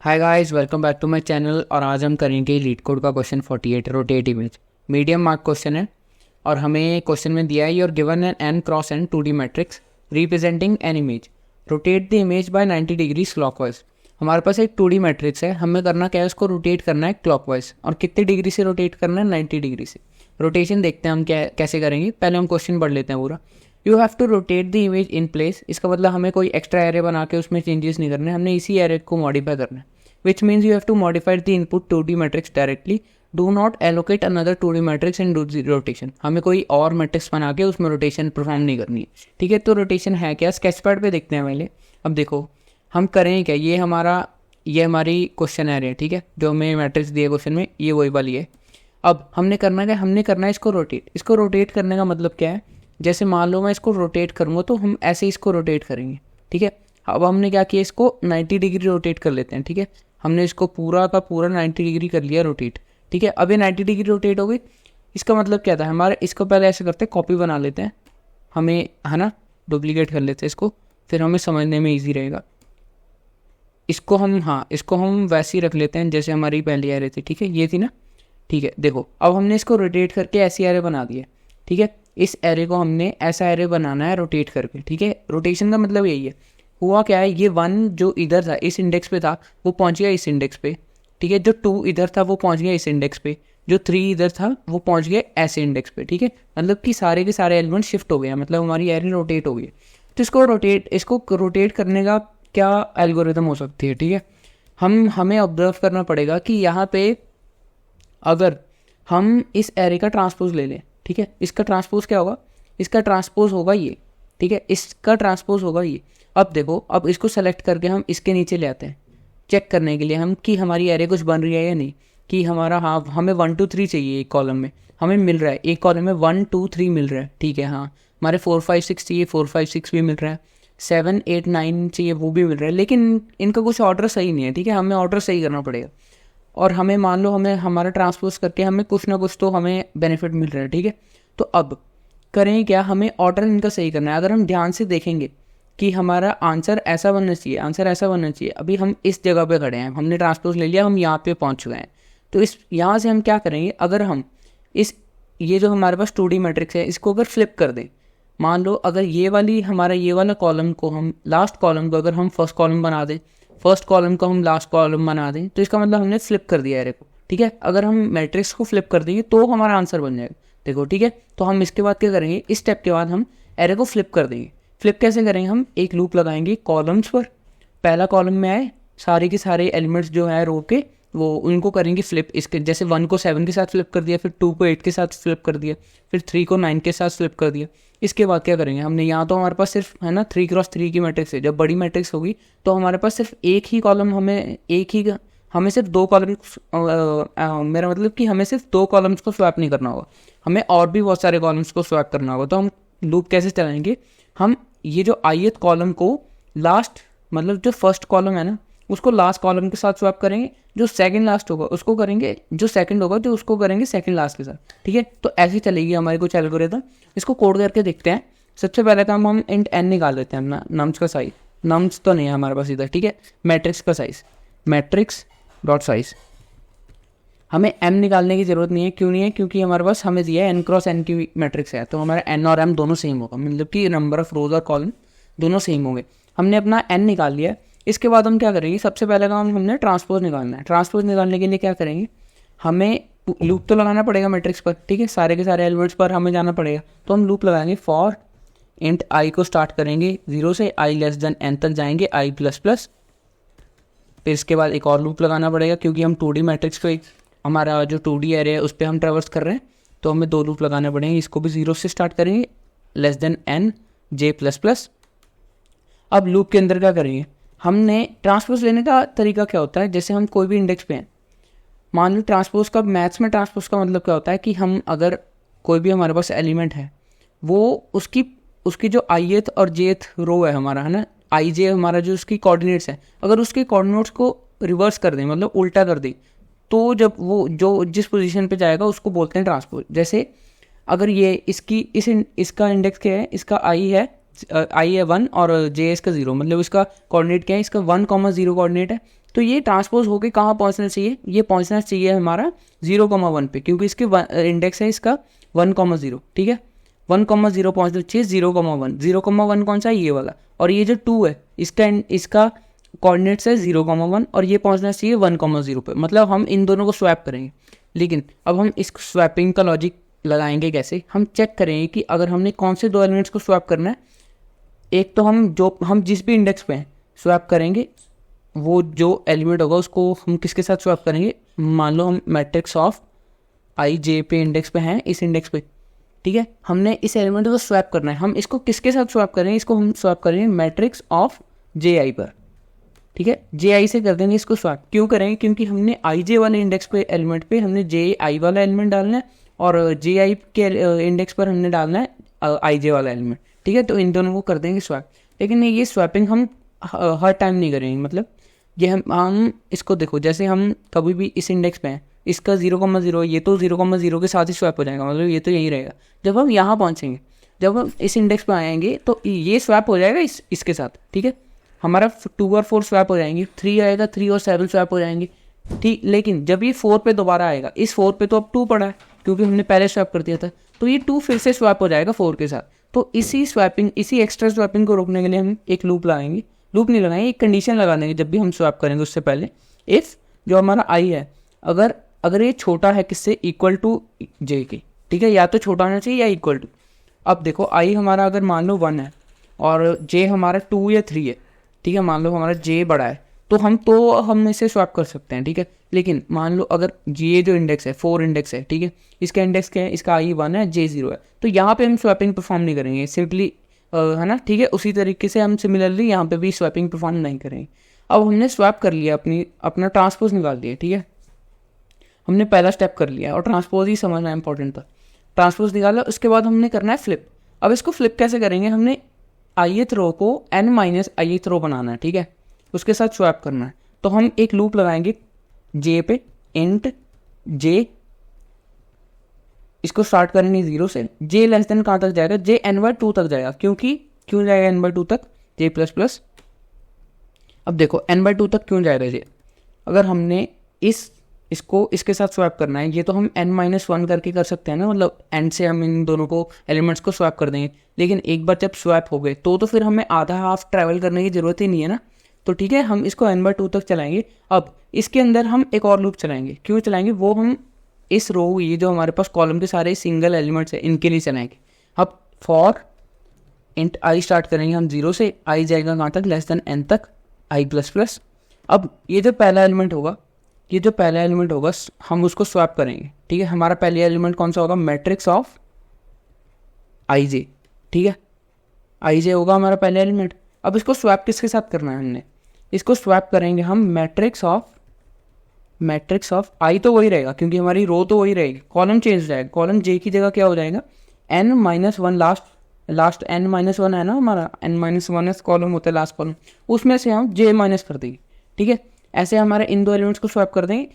Hi guys, welcome back to my channel. और आज हम करेंगे लीड कोड का question 48 rotate image. Medium mark question है और हमें क्वेश्चन में दिया है you're given N N cross N 2D matrix representing an image, rotate the image by 90 degrees clockwise. हमारे पास एक 2D मैट्रिक्स है, हमें करना क्या है, उसको रोटेट करना है क्लॉकवाइज। और कितने डिग्री से रोटेट करना है? 90 डिग्री से। रोटेशन देखते हैं हम कैसे करेंगे। पहले हम क्वेश्चन पढ़ लेते हैं पूरा। You have to rotate the image in place. इसका मतलब हमें कोई एक्स्ट्रा एरे बना के उसमें चेंजेस नहीं करने, हमने इसी एरे को मॉडिफाई करना है। Which means you have to modify the input 2D matrix directly. Do not allocate another 2D matrix and do the rotation. हमें कोई और मैट्रिक्स बना के उसमें रोटेशन परफॉर्म नहीं करनी है, ठीक है। तो रोटेशन है क्या, स्केच पैड पे देखते हैं पहले। अब देखो हम करें क्या, ये हमारी क्वेश्चन एरे है, ठीक है। जो हमें मैट्रिक्स दिए क्वेश्चन में, ये वही वाली है। अब हमने करना क्या, हमने करना है इसको रोटेट। इसको रोटेट करने का मतलब क्या है, जैसे मान लो मैं इसको रोटेट करूँगा तो हम ऐसे इसको रोटेट करेंगे, ठीक है। अब हमने क्या किया, इसको 90 डिग्री रोटेट कर लेते हैं, ठीक है। हमने इसको पूरा का पूरा 90 डिग्री कर लिया रोटेट, ठीक है। अब ये 90 डिग्री रोटेट हो गई। इसका मतलब क्या था हमारे, इसको पहले ऐसे करते हैं, कॉपी बना लेते हैं, हमें है ना, डुप्लीकेट कर लेते हैं इसको, फिर हमें समझने में ईजी रहेगा। इसको हम वैसे ही रख लेते हैं जैसे हमारी पहली एरे थी, ठीक है। ये थी ना, ठीक है। देखो अब हमने इसको रोटेट करके ऐसी एरे बना दिया, ठीक है। इस एरे को हमने ऐसा एरे बनाना है रोटेट करके, ठीक है। रोटेशन का मतलब यही है। हुआ क्या है, ये 1 जो इधर था इस इंडेक्स पे था, वो पहुंच गया इस इंडेक्स पे, ठीक है। जो 2 इधर था वो पहुंच गया इस इंडेक्स पे, जो 3 इधर था वो पहुंच गया ऐसे इंडेक्स पे, ठीक है। मतलब कि सारे के सारे एलिमेंट शिफ्ट हो गया, मतलब हमारी एरे रोटेट हो गई। तो इसको रोटेट करने का क्या एल्गोरिथम हो सकती है, ठीक है। हमें ऑब्जर्व करना पड़ेगा कि यहाँ पे अगर हम इस एरे का ट्रांसपोज ले लें, ठीक है। इसका ट्रांसपोज क्या होगा, इसका ट्रांसपोज होगा ये, ठीक है। इसका ट्रांसपोज होगा ये। अब देखो, अब इसको सेलेक्ट करके हम इसके नीचे ले आते हैं चेक करने के लिए हम कि हमारी एरे कुछ बन रही है या नहीं, कि हमारा हमें 1 2 3 चाहिए एक कॉलम में, हमें मिल रहा है एक कॉलम में 1 2 3 मिल रहा है, ठीक है। हमारे 4 5 6 चाहिए, 4 5 6 भी मिल रहा है, 7 8 9 चाहिए, वो भी मिल रहा है। लेकिन इनका कुछ ऑर्डर सही नहीं है, ठीक है। हमें ऑर्डर सही करना पड़ेगा। और हमें मान लो हमें हमारा ट्रांसपोज करके हमें कुछ ना कुछ तो हमें बेनिफिट मिल रहा है, ठीक है। तो अब करें क्या, हमें ऑर्डर इनका सही करना है। अगर हम ध्यान से देखेंगे कि हमारा आंसर ऐसा बनना चाहिए, अभी हम इस जगह पे खड़े हैं, हमने ट्रांसपोज ले लिया, हम यहाँ पे पहुँच गए हैं। तो यहाँ से हम क्या करेंगे, अगर हम ये जो हमारे पास 2D मैट्रिक्स है इसको अगर फ्लिप कर दें, मान लो अगर ये वाला कॉलम को हम लास्ट कॉलम को अगर हम फर्स्ट कॉलम बना दें, फर्स्ट कॉलम को हम लास्ट कॉलम बना दें, तो इसका मतलब हमने फ्लिप कर दिया एरे को, ठीक है। अगर हम मैट्रिक्स को फ्लिप कर देंगे तो हमारा आंसर बन जाएगा, देखो, ठीक है। तो हम इसके बाद क्या करेंगे, इस स्टेप के बाद हम एरे को फ्लिप कर देंगे। फ्लिप कैसे करेंगे, हम एक लूप लगाएंगे कॉलम्स पर। पहला कॉलम में आए सारे के सारे एलिमेंट्स जो है रो के, वो उनको करेंगे फ्लिप। इसके जैसे 1 को 7 के साथ फ्लिप कर दिया, फिर 2 को 8 के साथ फ्लिप कर दिया, फिर 3 को 9 के साथ फ्लिप कर दिया। इसके बाद क्या करेंगे, हमने यहाँ तो हमारे पास सिर्फ है ना 3x3 की मैट्रिक्स है। जब बड़ी मैट्रिक्स होगी तो हमारे पास सिर्फ एक ही कॉलम, हमें सिर्फ 2 कॉलम्स, मेरा मतलब कि हमें सिर्फ 2 कॉलम्स को स्वैप नहीं करना होगा, हमें और भी बहुत सारे कॉलम्स को स्वैप करना होगा। तो हम लूप कैसे चलाएंगे, हम ये जो ith कॉलम को लास्ट, मतलब जो फर्स्ट कॉलम है ना उसको लास्ट कॉलम के साथ स्वैप करेंगे, जो सेकंड लास्ट होगा उसको करेंगे, जो सेकंड होगा तो उसको करेंगे सेकंड लास्ट के साथ, ठीक है। तो ऐसी चलेगी हमारी कुछ एल्गोरिथम। इसको कोड करके देखते हैं। सबसे पहले तो हम इंट n निकाल लेते हैं अपना, नम्स का साइज, नम्स तो नहीं है हमारे पास इधर, ठीक है। मैट्रिक्स का साइज, मैट्रिक्स डॉट साइज। हमें m निकालने की जरूरत नहीं है, क्यों नहीं है, क्योंकि हमारे पास हमें दिया है n क्रॉस n की मैट्रिक्स है, तो हमारा n और m दोनों सेम होगा, मतलब कि नंबर ऑफ रोज और कॉलम दोनों सेम होंगे। हमने अपना n निकाल लिया। इसके बाद हम क्या करेंगे, सबसे पहले काम हमने ट्रांसपोज निकालना है। ट्रांसपोज निकालने के लिए क्या करेंगे, हमें लूप तो लगाना पड़ेगा मैट्रिक्स पर, ठीक है। सारे के सारे एलिमेंट्स पर हमें जाना पड़ेगा, तो हम लूप लगाएंगे फॉर इंट i को स्टार्ट करेंगे 0 से i लेस देन n तक जाएंगे i प्लस प्लस। फिर इसके बाद एक और लूप लगाना पड़ेगा, क्योंकि हम 2D मैट्रिक्स को, हमारा जो 2D एरे है उस पर हम ट्रेवर्स कर रहे हैं, तो हमें 2 लूप लगाने पड़ेंगे। इसको भी 0 से स्टार्ट करेंगे, less than n j plus plus. अब लूप के अंदर क्या करेंगे, हमने ट्रांसपोज लेने का तरीका क्या होता है, जैसे हम कोई भी इंडेक्स पे हैं, मान लो ट्रांसपोज का, मैथ्स में ट्रांसपोज का मतलब क्या होता है कि हम अगर कोई भी हमारे पास एलिमेंट है, वो उसकी जो ith और jth रो है हमारा, है ना, i j हमारा जो उसकी कोऑर्डिनेट्स है, अगर उसके कोऑर्डिनेट्स को रिवर्स कर दें, मतलब उल्टा कर दें, तो जब वो जो जिस पोजीशन पे जाएगा उसको बोलते हैं ट्रांसपोज। जैसे अगर ये इसका इंडेक्स क्या है, इसका i है 1 और j इसका 0, मतलब इसका कोऑर्डिनेट क्या है, इसका 1, 0 कोऑर्डिनेट है, तो ये ट्रांसपोज होके कहाँ पहुँचना चाहिए, ये पहुँचना चाहिए हमारा 0,1 पे, क्योंकि इसके इंडेक्स है इसका 1,0, ठीक है। 1,0 पहुँचना चाहिए 0,1, 0,1 कौन सा है, ये वाला, और ये जो 2 है इसका कोऑर्डिनेट्स है 0,1 और ये पहुँचना चाहिए 1,0 पे, मतलब हम इन दोनों को स्वैप करेंगे। लेकिन अब हम इस स्वैपिंग का लॉजिक लगाएंगे कैसे, हम चेक करेंगे कि अगर हमने कौन से दो एलिमेंट्स को स्वैप करना है, एक तो हम जिस भी इंडेक्स पे हैं स्वैप करेंगे, वो जो एलिमेंट होगा उसको हम किसके साथ स्वैप करेंगे, मान लो हम मैट्रिक्स ऑफ आई जे पे इंडेक्स पे हैं, इस इंडेक्स पे, ठीक है। हमने इस एलिमेंट को स्वैप करना है, हम इसको किसके साथ स्वैप करेंगे, इसको हम स्वैप करेंगे मैट्रिक्स ऑफ जे आई पर, ठीक है। जे आई से कर देंगे इसको स्वैप, क्यों करेंगे, क्योंकि हमने आई जे वाले इंडेक्स पे एलिमेंट पे हमने जे आई वाला एलिमेंट डालना है और जे आई के इंडेक्स पर हमने डालना है आई जे वाला एलिमेंट, ठीक है। तो इन दोनों को कर देंगे स्वैप, लेकिन ये स्वैपिंग हम हर टाइम नहीं करेंगे, मतलब ये हम इसको देखो, जैसे हम कभी भी इस इंडेक्स पे हैं, इसका 0,0 ये तो 0,0 के साथ ही स्वैप हो जाएगा, मतलब ये तो यही रहेगा। जब हम यहाँ पहुँचेंगे, जब हम इस इंडेक्स पे आएंगे तो ये स्वैप हो जाएगा इसके साथ, ठीक है। हमारा 2 और 4 स्वैप हो जाएंगे, 3 आएगा, 3 और 7 स्वैप हो जाएंगे, ठीक। लेकिन जब ये 4 पे दोबारा आएगा, इस 4 पे तो अब 2 पड़ा है क्योंकि हमने पहले स्वैप कर दिया था, तो ये 2 फिर से स्वैप हो जाएगा 4 के साथ। तो इसी एक्स्ट्रा स्वैपिंग को रोकने के लिए हम एक लूप लगाएंगे, लूप नहीं लगाएंगे, एक कंडीशन लगा देंगे जब भी हम स्वैप करेंगे उससे पहले, इफ़ जो हमारा आई है अगर ये छोटा है किससे, इक्वल टू जे के, ठीक है, या तो छोटा होना चाहिए या इक्वल टू। अब देखो आई हमारा अगर मान लो 1 है और जे हमारा 2 या 3 है, ठीक है, मान लो हमारा जे बड़ा है तो हम इसे स्वैप कर सकते हैं, ठीक है। लेकिन मान लो अगर ये जो इंडेक्स है 4 इंडेक्स है, ठीक है, इसका इंडेक्स क्या है, इसका आई 1 है, जे 0 है, तो यहाँ पे हम स्वैपिंग परफॉर्म नहीं करेंगे सिंपली, है ना, ठीक है। उसी तरीके से हम सिमिलरली यहाँ पे भी स्वैपिंग परफॉर्म नहीं करेंगे। अब हमने स्वैप कर लिया, अपना ट्रांसपोज निकाल दिया, ठीक है, हमने पहला स्टेप कर लिया और ट्रांसपोज ही समझना इंपॉर्टेंट था। ट्रांसपोज निकाला, उसके बाद हमने करना है फ्लिप। अब इसको फ्लिप कैसे करेंगे, हमने ith रो को n माइनस ith रो बनाना है, ठीक है, उसके साथ स्वैप करना है। तो हम एक लूप लगाएंगे j पे, इंट j, इसको स्टार्ट करेंगे 0 से, j लेस देन कहाँ तक जाएगा, j n/2 तक जाएगा, क्यों जाएगा n/2 तक, j प्लस प्लस। अब देखो n/2 तक क्यों जाएगा j, अगर हमने इसको इसके साथ स्वैप करना है, ये तो हम n-1 करके कर सकते हैं ना, मतलब n से हम इन दोनों को एलिमेंट्स को स्वैप कर देंगे। लेकिन एक बार जब स्वैप हो गए तो फिर हमें आधा हाफ ट्रैवल करने की ज़रूरत ही नहीं है ना, तो ठीक है, हम इसको n/2 तक चलाएंगे। अब इसके अंदर हम एक और लूप चलाएंगे, क्यों चलाएंगे, वो हम इस रो, ये जो हमारे पास कॉलम के सारे सिंगल एलिमेंट्स हैं इनके लिए चलाएंगे। अब फॉर इंट आई स्टार्ट करेंगे हम 0 से, आई जाएगा कहाँ तक, लेस देन n तक, आई प्लस प्लस। अब ये जो पहला एलिमेंट होगा हम उसको स्वैप करेंगे, ठीक है। हमारा पहला एलिमेंट कौन सा होगा, मैट्रिक्स ऑफ आई जे, ठीक है, आई जे होगा हमारा पहला एलिमेंट। अब इसको स्वैप किसके साथ करना है, हमने इसको स्वैप करेंगे हम मैट्रिक्स ऑफ आई, तो वही रहेगा क्योंकि हमारी रो तो वही रहेगी, कॉलम चेंज हो जाएगा, कॉलम जे की जगह क्या हो जाएगा, n-1, लास्ट n-1 है ना हमारा, n-1 कॉलम होता है लास्ट कॉलम, उसमें से हम j माइनस कर देंगे, ठीक है। ऐसे हमारे इन दो एलिमेंट्स को स्वैप कर देंगे।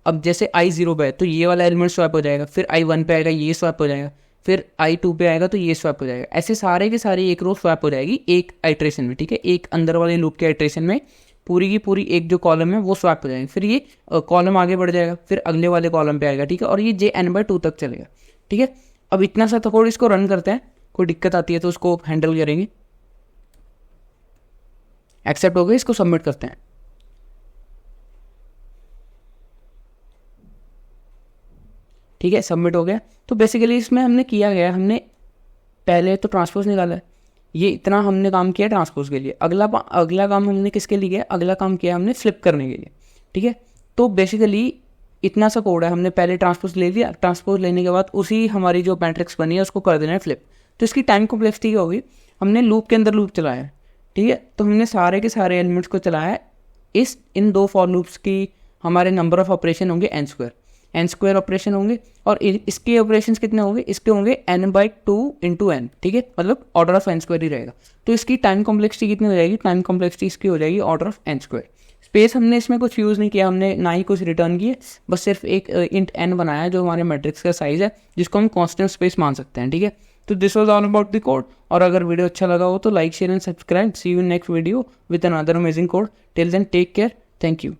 अब जैसे आई 0 पे है तो ये वाला एलिमेंट स्वैप हो जाएगा, फिर आई 1 पे आएगा ये स्वैप हो जाएगा, फिर आई 2 पे आएगा तो ये स्वैप हो जाएगा। ऐसे सारे के सारे एक रो स्वैप हो जाएगी एक आइट्रेशन में, ठीक है, एक अंदर वाले लूप के आइट्रेशन में पूरी की पूरी एक जो कॉलम है वो स्वैप हो जाएगी। फिर ये कॉलम आगे बढ़ जाएगा, फिर अगले वाले कॉलम पे आएगा, ठीक है, और ये जे n/2 तक चलेगा, ठीक है। अब इतना सा तो कोड इसको रन करते हैं, कोई दिक्कत आती है तो उसको हैंडल करेंगे। एक्सेप्ट हो गया, इसको सबमिट करते हैं। ठीक है, सबमिट हो गया। तो बेसिकली इसमें हमने किया गया, हमने पहले तो ट्रांसपोज निकाला है, ये इतना हमने काम किया ट्रांसपोज के लिए। अगला काम हमने किसके लिए किया, अगला काम किया हमने फ्लिप करने के लिए, ठीक है। तो बेसिकली इतना सा कोड है, हमने पहले ट्रांसपोज ले लिया, ट्रांसपोज लेने के बाद उसी हमारी जो मैट्रिक्स बनी है उसको कर देना है फ्लिप। तो इसकी टाइम कॉम्प्लेक्सिटी क्या होगी, हमने लूप के अंदर लूप चलाया है, ठीक है। तो हमने सारे के सारे एलिमेंट्स को चलाया है, इन दो फॉर लूप्स की हमारे नंबर ऑफ ऑपरेशन होंगे n² ऑपरेशन होंगे, और इसके ऑपरेशंस कितने होंगे, इसके होंगे n/2 × n, ठीक है, मतलब ऑर्डर ऑफ n² ही रहेगा। तो इसकी टाइम कॉम्प्लेक्सिटी कितनी हो जाएगी, टाइम कॉम्प्लेक्सिटी इसकी हो जाएगी ऑर्डर ऑफ n²। स्पेस हमने इसमें कुछ यूज़ नहीं किया, हमने ना ही कुछ रिटर्न किए, बस सिर्फ एक इंट n बनाया जो हमारे मैट्रिक्स का साइज़ है, जिसको हम कांस्टेंट स्पेस मान सकते हैं, ठीक है। तो this was all about the code. और अगर वीडियो अच्छा लगा हो तो like share and subscribe. See you next video with another amazing code. Till then take care, thank you.